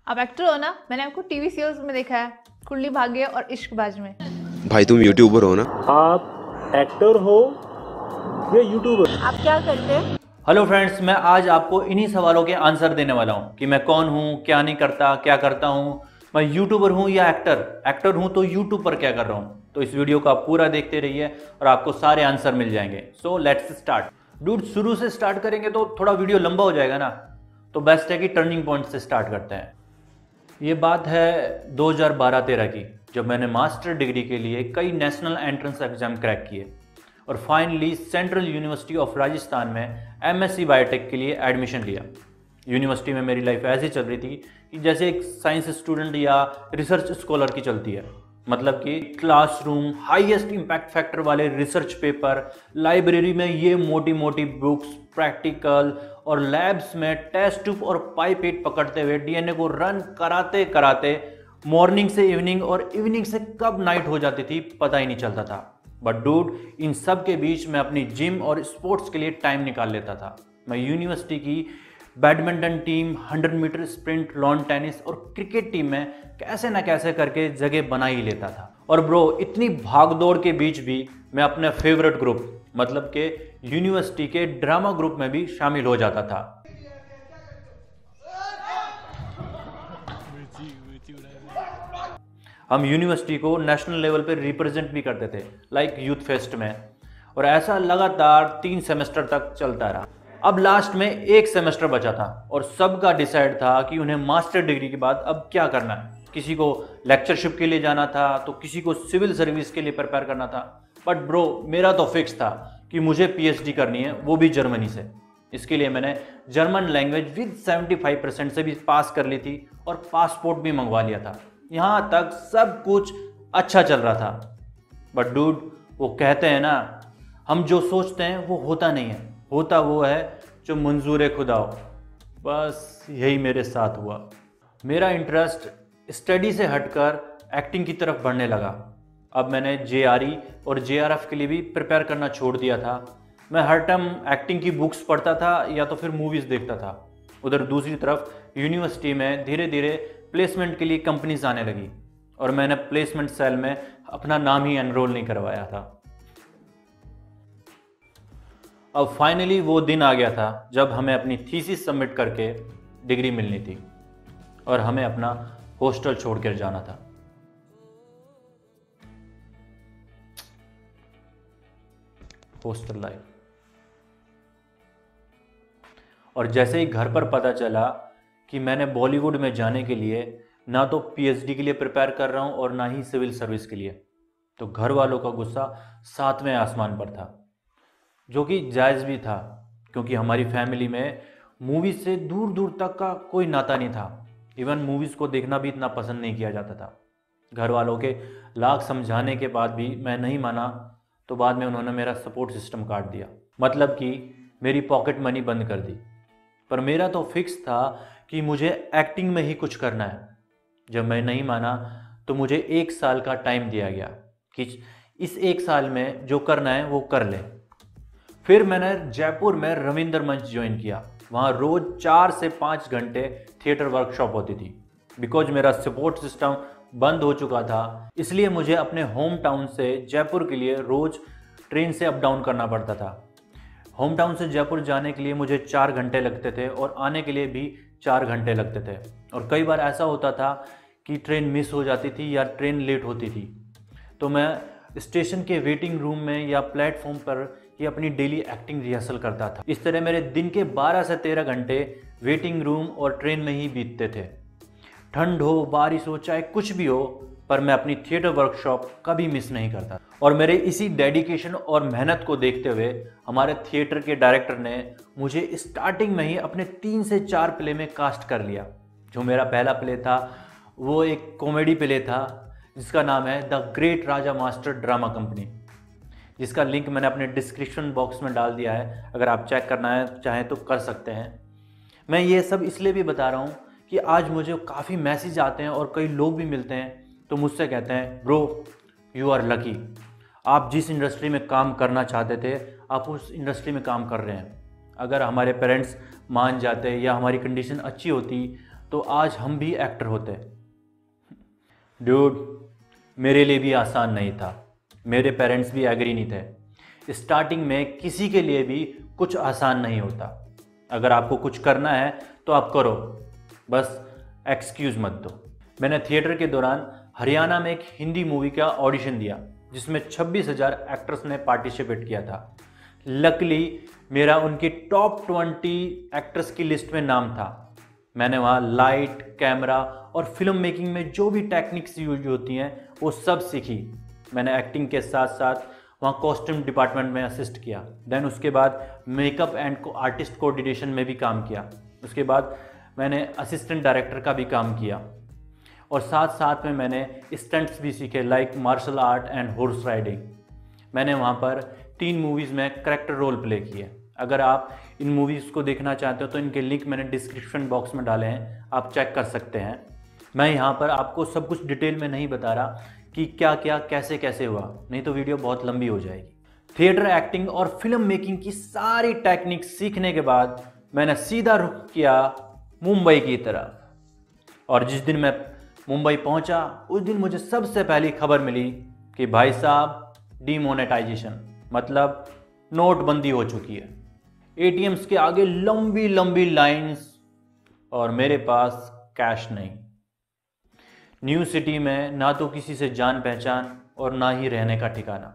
आप एक्टर हो ना? मैंने आपको टीवी सीरियल्स में देखा है, कुंडली भाग्य और इश्कबाज में। भाई तुम यूट्यूबर हो ना? आप एक्टर हो या यूट्यूबर? आप क्या करते हैं? हेलो फ्रेंड्स, मैं आज आपको इन्हीं सवालों के आंसर देने वाला हूं कि मैं कौन हूं, क्या नहीं करता, क्या करता हूं, मैं यूट्यूबर हूं या एक्टर हूं तो यूट्यूब पर क्या कर रहा हूं। तो इस वीडियो को आप पूरा देखते रहिए और आपको सारे आंसर मिल जाएंगे। So let's start. डूड, शुरू से स्टार्ट करेंगे तो थोड़ा वीडियो लंबा हो जाएगा ना, तो बेस्ट है कि टर्निंग पॉइंट से स्टार्ट करते हैं। ये बात है 2012-13 की, जब मैंने मास्टर डिग्री के लिए कई नेशनल एंट्रेंस एग्जाम क्रैक किए और finally central university of Rajasthan में एमएससी बायोटेक के लिए एडमिशन लिया। यूनिवर्सिटी में मेरी लाइफ ऐसी चल रही थी कि जैसे एक साइंस स्टूडेंट या रिसर्च स्कॉलर की चलती है। मतलब कि क्लासरूम, हाईएस्ट इम्पैक्ट फैक्टर वाले रिसर्च पेपर, लाइब्रेरी में ये मोटी मोटी बुक्स, प्रैक्टिकल और लैब्स में टेस्ट ट्यूब और पाइपेट पकड़ते हुए डीएनए को रन कराते कराते मॉर्निंग से इवनिंग और इवनिंग से कब नाइट हो जाती थी पता ही नहीं चलता था। बट डूड, इन सब के बीच मैं अपनी जिम और स्पोर्ट्स के लिए टाइम निकाल लेता था। मैं यूनिवर्सिटी की badminton team, 100 metre sprint, lawn tennis और क्रिकेट टीम में कैसे ना कैसे करके जगह बना ही लेता था। और ब्रो, इतनी भागदौड़ के बीच भी मैं अपने फेवरेट ग्रुप मतलब के यूनिवर्सिटी के ड्रामा ग्रुप में भी शामिल हो जाता था। हम यूनिवर्सिटी को नेशनल लेवल पे रिप्रेजेंट भी करते थे, लाइक यूथ फेस्ट में, और ऐसा लगातार 3 सेमेस्टर तक चलता रहा। अब लास्ट में 1 सेमेस्टर बचा था और सबका डिसाइड था कि उन्हें मास्टर डिग्री के बाद अब क्या करना है। किसी को लेक्चरशिप के लिए जाना था तो किसी को सिविल सर्विस के लिए प्रिपेयर करना था। बट ब्रो, मेरा तो फिक्स था कि मुझे पीएचडी करनी है, वो भी जर्मनी से। इसके लिए मैंने जर्मन लैंग्वेज विद 75% से भी पास कर ली थी और पासपोर्ट भी मंगवा लिया था। यहाँ तक सब कुछ अच्छा चल रहा था। बट डूड, वो कहते हैं ना, हम जो सोचते हैं वो होता नहीं है, होता वो है जो मंजूर खुदा हो। बस यही मेरे साथ हुआ। मेरा इंटरेस्ट स्टडी से हटकर एक्टिंग की तरफ बढ़ने लगा। अब मैंने जेआरई और जेआरएफ के लिए भी प्रिपेयर करना छोड़ दिया था। मैं हर टाइम एक्टिंग की बुक्स पढ़ता था या तो फिर मूवीज़ देखता था। उधर दूसरी तरफ यूनिवर्सिटी में धीरे धीरे प्लेसमेंट के लिए कंपनीज आने लगी और मैंने प्लेसमेंट सेल में अपना नाम ही एनरोल नहीं करवाया था। अब फाइनली वो दिन आ गया था जब हमें अपनी थीसिस सबमिट करके डिग्री मिलनी थी और हमें अपना हॉस्टल छोड़कर जाना था। Hostel life. और जैसे ही घर पर पता चला कि मैंने बॉलीवुड में जाने के लिए ना तो पीएचडी के लिए प्रिपेयर कर रहा हूं और ना ही सिविल सर्विस के लिए, तो घर वालों का गुस्सा 7वें आसमान पर था, जो कि जायज़ भी था क्योंकि हमारी फैमिली में मूवीज़ से दूर दूर तक का कोई नाता नहीं था। इवन मूवीज़ को देखना भी इतना पसंद नहीं किया जाता था। घर वालों के लाख समझाने के बाद भी मैं नहीं माना, तो बाद में उन्होंने मेरा सपोर्ट सिस्टम काट दिया, मतलब कि मेरी पॉकेट मनी बंद कर दी। पर मेरा तो फिक्स था कि मुझे एक्टिंग में ही कुछ करना है। जब मैं नहीं माना तो मुझे 1 साल का टाइम दिया गया कि इस 1 साल में जो करना है वो कर ले। फिर मैंने जयपुर में रविंद्र मंच ज्वाइन किया। वहाँ रोज़ 4 से 5 घंटे थिएटर वर्कशॉप होती थी। बिकॉज मेरा सपोर्ट सिस्टम बंद हो चुका था, इसलिए मुझे अपने होम टाउन से जयपुर के लिए रोज़ ट्रेन से अप डाउन करना पड़ता था। होम टाउन से जयपुर जाने के लिए मुझे 4 घंटे लगते थे और आने के लिए भी 4 घंटे लगते थे। और कई बार ऐसा होता था कि ट्रेन मिस हो जाती थी या ट्रेन लेट होती थी, तो मैं स्टेशन के वेटिंग रूम में या प्लेटफॉर्म पर ये अपनी डेली एक्टिंग रिहर्सल करता था। इस तरह मेरे दिन के 12 से 13 घंटे वेटिंग रूम और ट्रेन में ही बीतते थे। ठंड हो, बारिश हो, चाहे कुछ भी हो, पर मैं अपनी थिएटर वर्कशॉप कभी मिस नहीं करता। और मेरे इसी डेडिकेशन और मेहनत को देखते हुए हमारे थिएटर के डायरेक्टर ने मुझे स्टार्टिंग में ही अपने 3 से 4 प्ले में कास्ट कर लिया। जो मेरा पहला प्ले था वो एक कॉमेडी प्ले था जिसका नाम है the great Raja master drama company, जिसका लिंक मैंने अपने डिस्क्रिप्शन बॉक्स में डाल दिया है। अगर आप चेक करना है चाहें तो कर सकते हैं। मैं ये सब इसलिए भी बता रहा हूँ कि आज मुझे काफ़ी मैसेज आते हैं और कई लोग भी मिलते हैं तो मुझसे कहते हैं, ब्रो यू आर लकी, आप जिस इंडस्ट्री में काम करना चाहते थे आप उस इंडस्ट्री में काम कर रहे हैं। अगर हमारे पेरेंट्स मान जाते या हमारी कंडीशन अच्छी होती तो आज हम भी एक्टर होते। ड्यूड, मेरे लिए भी आसान नहीं था, मेरे पेरेंट्स भी एग्री नहीं थे। स्टार्टिंग में किसी के लिए भी कुछ आसान नहीं होता। अगर आपको कुछ करना है तो आप करो, बस एक्सक्यूज़ मत दो। मैंने थिएटर के दौरान हरियाणा में एक हिंदी मूवी का ऑडिशन दिया जिसमें 26,000 एक्टर्स ने पार्टिसिपेट किया था। लकीली मेरा उनकी टॉप 20 एक्टर्स की लिस्ट में नाम था। मैंने वहाँ लाइट, कैमरा और फिल्म मेकिंग में जो भी टेक्निक्स यूज होती हैं वो सब सीखी। मैंने एक्टिंग के साथ साथ वहाँ कॉस्ट्यूम डिपार्टमेंट में असिस्ट किया। देन उसके बाद मेकअप एंड आर्टिस्ट कोऑर्डिनेशन में भी काम किया। उसके बाद मैंने असिस्टेंट डायरेक्टर का भी काम किया और साथ साथ में मैंने स्टंट्स भी सीखे like martial art and horse riding. मैंने वहाँ पर 3 मूवीज़ में कैरेक्टर रोल प्ले किए। अगर आप इन मूवीज़ को देखना चाहते हो तो इनके लिंक मैंने डिस्क्रिप्शन बॉक्स में डाले हैं, आप चेक कर सकते हैं। मैं यहाँ पर आपको सब कुछ डिटेल में नहीं बता रहा कि क्या क्या कैसे कैसे हुआ, नहीं तो वीडियो बहुत लंबी हो जाएगी। थिएटर एक्टिंग और फिल्म मेकिंग की सारी टेक्निक सीखने के बाद मैंने सीधा रुख किया मुंबई की तरफ। और जिस दिन मैं मुंबई पहुंचा उस दिन मुझे सबसे पहली खबर मिली कि भाई साहब डीमोनेटाइजेशन मतलब नोटबंदी हो चुकी है। एटीएम्स के आगे लंबी लंबी लाइंस और मेरे पास कैश नहीं। न्यू सिटी में ना तो किसी से जान पहचान और ना ही रहने का ठिकाना।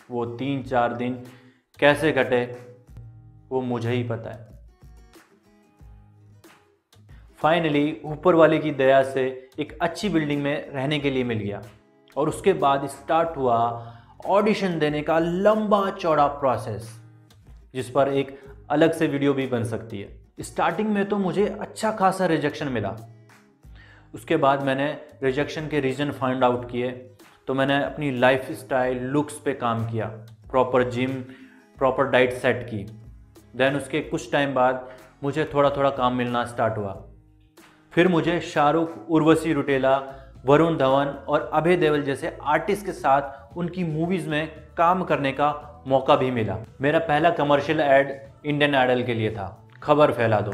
वो 3-4 दिन कैसे कटे वो मुझे ही पता है। फाइनली ऊपर वाले की दया से एक अच्छी बिल्डिंग में रहने के लिए मिल गया और उसके बाद स्टार्ट हुआ ऑडिशन देने का लंबा चौड़ा प्रोसेस, जिस पर एक अलग से वीडियो भी बन सकती है। स्टार्टिंग में तो मुझे अच्छा खासा रिजेक्शन मिला। उसके बाद मैंने रिजेक्शन के रीज़न फाइंड आउट किए तो मैंने अपनी लाइफ स्टाइल लुक्स पे काम किया, proper gym, proper diet set की। देन उसके कुछ टाइम बाद मुझे थोड़ा थोड़ा काम मिलना स्टार्ट हुआ। फिर मुझे शाहरुख, उर्वशी रुटेला, वरुण धवन और अभय देओल जैसे आर्टिस्ट के साथ उनकी मूवीज़ में काम करने का मौका भी मिला। मेरा पहला कमर्शियल ऐड इंडियन आइडल के लिए था, खबर फैला दो,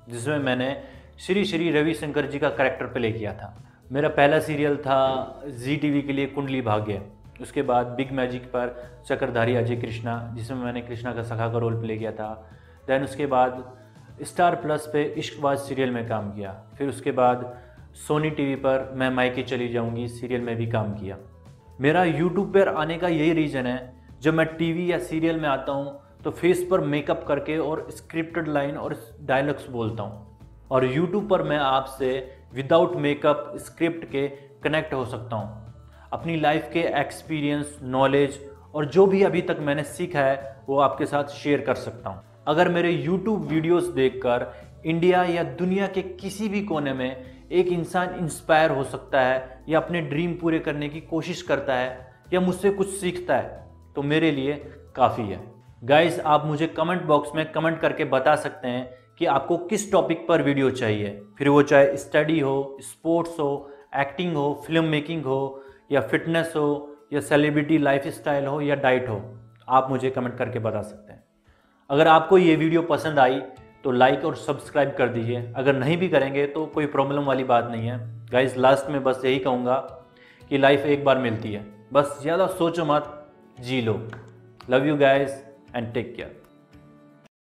जिसमें मैंने श्री श्री रविशंकर जी का कैरेक्टर प्ले किया था। मेरा पहला सीरियल था ZTV के लिए कुंडली भाग्य। उसके बाद बिग मैजिक पर चक्रधारी अजय कृष्णा, जिसमें मैंने कृष्णा का सखा का रोल प्ले किया था। देन उसके बाद स्टार प्लस पे इश्कबाज सीरियल में काम किया। फिर उसके बाद सोनी टीवी पर मैं मायके चली जाऊंगी सीरियल में भी काम किया। मेरा यूट्यूब पर आने का यही रीज़न है, जब मैं टीवी या सीरियल में आता हूँ तो फेस पर मेकअप करके और स्क्रिप्टेड लाइन और डायलॉग्स बोलता हूँ, और यूट्यूब पर मैं आपसे विदाउट मेकअप स्क्रिप्ट के कनेक्ट हो सकता हूँ। अपनी लाइफ के एक्सपीरियंस, नॉलेज और जो भी अभी तक मैंने सीखा है वो आपके साथ शेयर कर सकता हूँ। अगर मेरे यूट्यूब वीडियोस देखकर इंडिया या दुनिया के किसी भी कोने में एक इंसान इंस्पायर हो सकता है या अपने ड्रीम पूरे करने की कोशिश करता है या मुझसे कुछ सीखता है तो मेरे लिए काफ़ी है। गाइस, आप मुझे कमेंट बॉक्स में कमेंट करके बता सकते हैं कि आपको किस टॉपिक पर वीडियो चाहिए, फिर वो चाहे स्टडी हो, स्पोर्ट्स हो, एक्टिंग हो, फिल्म मेकिंग हो या फिटनेस हो या सेलिब्रिटी लाइफस्टाइल हो या डाइट हो। आप मुझे कमेंट करके बता सकते हैं। अगर आपको ये वीडियो पसंद आई तो लाइक और सब्सक्राइब कर दीजिए। अगर नहीं भी करेंगे तो कोई प्रॉब्लम वाली बात नहीं है। गाइस, लास्ट में बस यही कहूँगा कि लाइफ एक बार मिलती है, बस ज़्यादा सोचो मत, जी लो। Love you guys and take care.